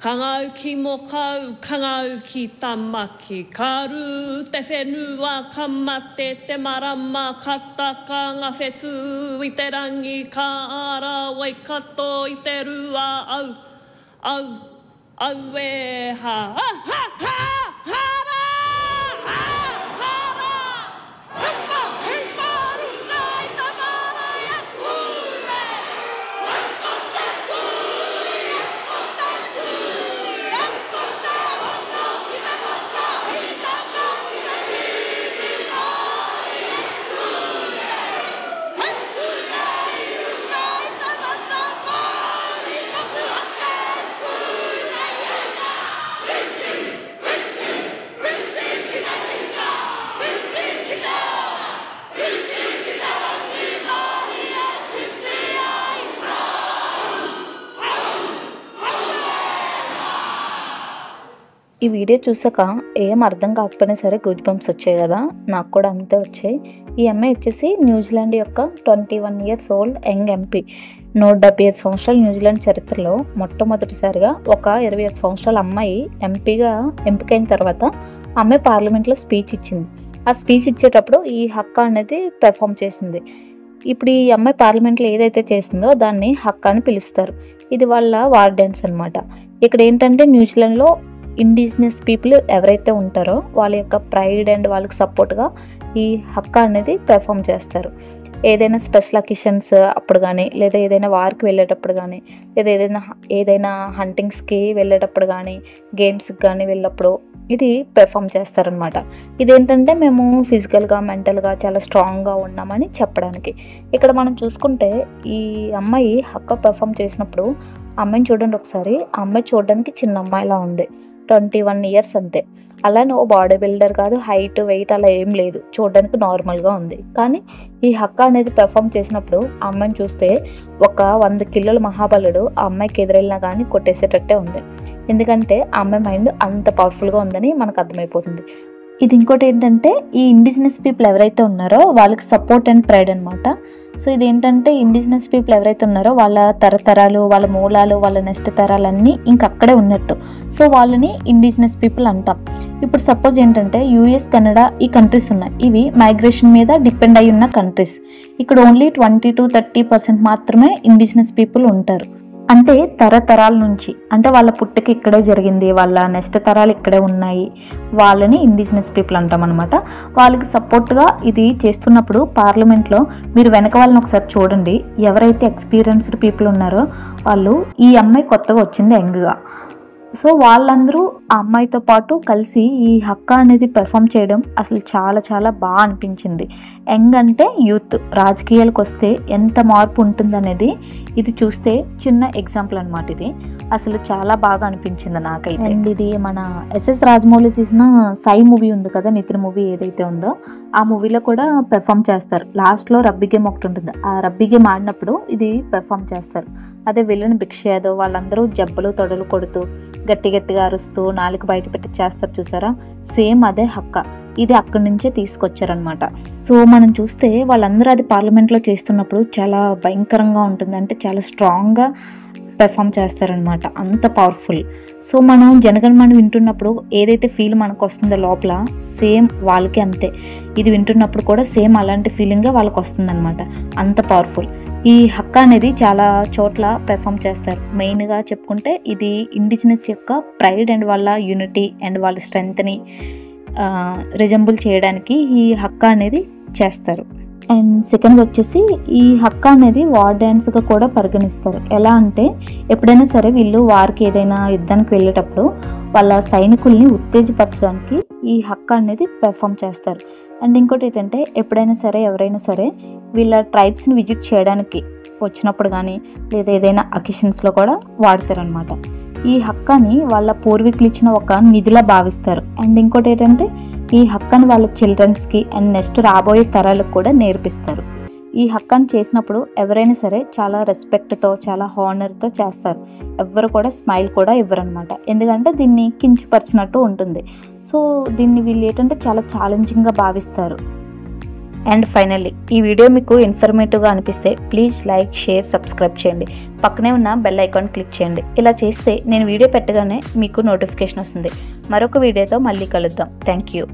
輝も買う輝玉きかるてせぬはかまっててまらまかったかがせついてらんぎからわいかといてるはあうえはははఈ video చూసాక ఏం అర్థం కాకపోయినా సరే గూజ్ బంప్స్ వచ్చాయి కదా, నాకు కూడా అంతే వచ్చాయి. ఈ అమ్మాయి వచ్చేసి న్యూజిలాండ్ యొక్క 21 years old యంగ్ ఎంపీ. 175 సంవత్సరాల న్యూజిలాండ్ చరిత్రలో మొట్టమొదటిసారిగా ఒక 21 సంవత్సరాల అమ్మాయి ఎంపీగా ఎంపికైన తర్వాత అమ్మాయి పార్లమెంట్లో స్పీచ్ ఇచ్చింది. ఆ స్పీచ్ ఇచ్చేటప్పుడు ఈ హక్కా అనేది పెర్ఫామ్ చేసింది. ఇప్పుడు ఈ అమ్మాయి పార్లమెంట్లో ఏదైతే చేసిందో దాన్ని హక్కా అని పిలుస్తారు. ఇది వాళ్ళ వార్ డాన్స్ అనమాట. ఇక్కడ ఏంటంటే న్యూజిలాండ్లో ఇండిజినస్ పీపుల్ ఎవరైతే ఉంటారో వాళ్ళ యొక్క ప్రైడ్ అండ్ వాళ్ళకి సపోర్ట్గా ఈ హక్కా అనేది పెర్ఫామ్ చేస్తారు. ఏదైనా స్పెషల్ అకేషన్స్ అప్పుడు కానీ, లేదా ఏదైనా వార్కి వెళ్ళేటప్పుడు కానీ, లేదా ఏదైనా హంటింగ్స్కి వెళ్ళేటప్పుడు కానీ, గేమ్స్కి కానీ వెళ్ళినప్పుడు ఇది పెర్ఫామ్ చేస్తారనమాట. ఇదేంటంటే మేము ఫిజికల్గా మెంటల్గా చాలా స్ట్రాంగ్గా ఉన్నామని చెప్పడానికి. ఇక్కడ మనం చూసుకుంటే ఈ అమ్మాయి హక్కా పెర్ఫామ్ చేసినప్పుడు అమ్మాయిని చూడండి ఒకసారి. ఆ అమ్మాయి చూడడానికి చిన్న అమ్మాయిలా ఉంది, 21 years అంతే. అలానే ఓ బాడీ బిల్డర్ కాదు, హైట్ వెయిట్ అలా ఏం లేదు, చూడడానికి నార్మల్గా ఉంది. కానీ ఈ హక్కా అనేది పెర్ఫామ్ చేసినప్పుడు ఆ అమ్మాయిని చూస్తే ఒక 100 కిలోల మహాబలుడు ఆ అమ్మాయికి ఎదురెళ్ళినా కానీ కొట్టేసేటట్టే ఉంది. ఎందుకంటే ఆ అమ్మాయి మైండ్ అంత పవర్ఫుల్గా ఉందని మనకు అర్థమైపోతుంది. ఇది ఇంకోటి ఏంటంటే ఈ ఇండిజినస్ పీపుల్ ఎవరైతే ఉన్నారో వాళ్ళకి సపోర్ట్ అండ్ ప్రైడ్ అనమాట. సో ఇదేంటంటే ఇండిజినస్ పీపుల్ ఎవరైతే ఉన్నారో వాళ్ళ తరతరాలు, వాళ్ళ మూలాలు, వాళ్ళ నెక్స్ట్ తరాలన్నీ ఇంకక్కడే ఉన్నట్టు. సో వాళ్ళని ఇండిజినస్ పీపుల్ అంటాం. ఇప్పుడు సపోజ్ ఏంటంటే యూఎస్, కెనడా ఈ కంట్రీస్ ఉన్నాయి. ఇవి మైగ్రేషన్ మీద డిపెండ్ అయి ఉన్న కంట్రీస్. ఇక్కడ ఓన్లీ 20 to 30% మాత్రమే ఇండిజినస్ పీపుల్ ఉంటారు. అంటే తరతరాల నుంచి, అంటే వాళ్ళ పుట్టుక ఇక్కడే జరిగింది, వాళ్ళ నెక్స్ట్ తరాలు ఇక్కడే ఉన్నాయి, వాళ్ళని ఇండిజినస్ పీపుల్ అంటాం అనమాట. వాళ్ళకి సపోర్ట్గా ఇది చేస్తున్నప్పుడు పార్లమెంట్లో మీరు వెనక వాళ్ళని ఒకసారి చూడండి. ఎవరైతే ఎక్స్పీరియన్స్డ్ పీపుల్ ఉన్నారో వాళ్ళు, ఈ అమ్మాయి కొత్తగా వచ్చింది యంగ్గా. సో వాళ్ళందరూ ఆ అమ్మాయితో పాటు కలిసి ఈ హక్కా అనేది పెర్ఫామ్ చేయడం అసలు చాలా చాలా బాగా అనిపించింది. యంగ్ అంటే యూత్, రాజకీయాలకు వస్తే ఎంత మార్పు ఉంటుందనేది ఇది చూస్తే చిన్న ఎగ్జాంపుల్ అనమాట. ఇది అసలు చాలా బాగా అనిపించింది నాకైతే. అండ్ ఇది మన ఎస్ఎస్ రాజమౌళి తీసిన సై మూవీ ఉంది కదా, నితిన్ మూవీ ఏదైతే ఉందో ఆ మూవీలో కూడా పెర్ఫామ్ చేస్తారు. లాస్ట్లో రబ్బీ గేమ్ ఒకటి ఉంటుంది, ఆ రబ్బీ గేమ్ ఆడినప్పుడు ఇది పెర్ఫామ్ చేస్తారు. అదే విలన్ భిక్ష యాదవ్ వాళ్ళందరూ జబ్బలు తొడలు కొడుతూ గట్టి గట్టిగా అరుస్తూ నాలుగు బయట పెట్టి చేస్తారు చూసారా, సేమ్ అదే హక్కా. ఇది అక్కడి నుంచే తీసుకొచ్చారనమాట. సో మనం చూస్తే వాళ్ళందరూ అది పార్లమెంట్లో చేస్తున్నప్పుడు చాలా భయంకరంగా ఉంటుంది, అంటే చాలా స్ట్రాంగ్గా పెర్ఫామ్ చేస్తారనమాట, అంత పవర్ఫుల్. సో మనం జనగణమన వింటున్నప్పుడు ఏదైతే ఫీల్ మనకు వస్తుందో లోపల, సేమ్ వాళ్ళకి అంతే. ఇది వింటున్నప్పుడు కూడా సేమ్ అలాంటి ఫీలింగ్గా వాళ్ళకి వస్తుందన్నమాట, అంత పవర్ఫుల్. ఈ హక్కా అనేది చాలా చోట్ల పెర్ఫామ్ చేస్తారు. మెయిన్గా చెప్పుకుంటే ఇది ఇండిజినస్ యొక్క ప్రైడ్ అండ్ వాళ్ళ యూనిటీ అండ్ వాళ్ళ స్ట్రెంగ్త్ని రిజంబుల్ చేయడానికి ఈ హక్కా అనేది చేస్తారు. అండ్ సెకండ్ వచ్చేసి ఈ హక్కా అనేది వార్ డ్యాన్స్గా కూడా పరిగణిస్తారు. ఎలా అంటే ఎప్పుడైనా సరే వీళ్ళు వారికి ఏదైనా యుద్ధానికి వెళ్ళేటప్పుడు వాళ్ళ సైనికుల్ని ఉత్తేజపరచడానికి ఈ హక్కా అనేది పెర్ఫామ్ చేస్తారు. అండ్ ఇంకోటి ఏంటంటే ఎప్పుడైనా సరే ఎవరైనా సరే వీళ్ళ ట్రైబ్స్ని విజిట్ చేయడానికి వచ్చినప్పుడు కానీ, లేదా ఏదైనా అకేషన్స్లో కూడా వాడతారనమాట. ఈ హక్కాని వాళ్ళ పూర్వీకులు ఇచ్చిన ఒక నిధిలా భావిస్తారు. అండ్ ఇంకోటి ఏంటంటే ఈ హక్కాని వాళ్ళ చిల్డ్రన్స్కి అండ్ నెక్స్ట్ రాబోయే తరాలకు కూడా నేర్పిస్తారు. ఈ హక్కాని చేసినప్పుడు ఎవరైనా సరే చాలా రెస్పెక్ట్తో, చాలా హానర్తో చేస్తారు. ఎవ్వరు కూడా స్మైల్ కూడా ఇవ్వరనమాట, ఎందుకంటే దీన్ని కించపరిచినట్టు ఉంటుంది. సో దీన్ని వీళ్ళు ఏంటంటే చాలా ఛాలెంజింగ్గా భావిస్తారు. అండ్ ఫైనల్లీ ఈ వీడియో మీకు ఇన్ఫర్మేటివ్గా అనిపిస్తే ప్లీజ్ లైక్, షేర్, సబ్స్క్రైబ్ చేయండి. పక్కనే ఉన్న బెల్ ఐకాన్ క్లిక్ చేయండి. ఇలా చేస్తే నేను వీడియో పెట్టగానే మీకు నోటిఫికేషన్ వస్తుంది. మరొక వీడియోతో మళ్ళీ కలుద్దాం. Thank you.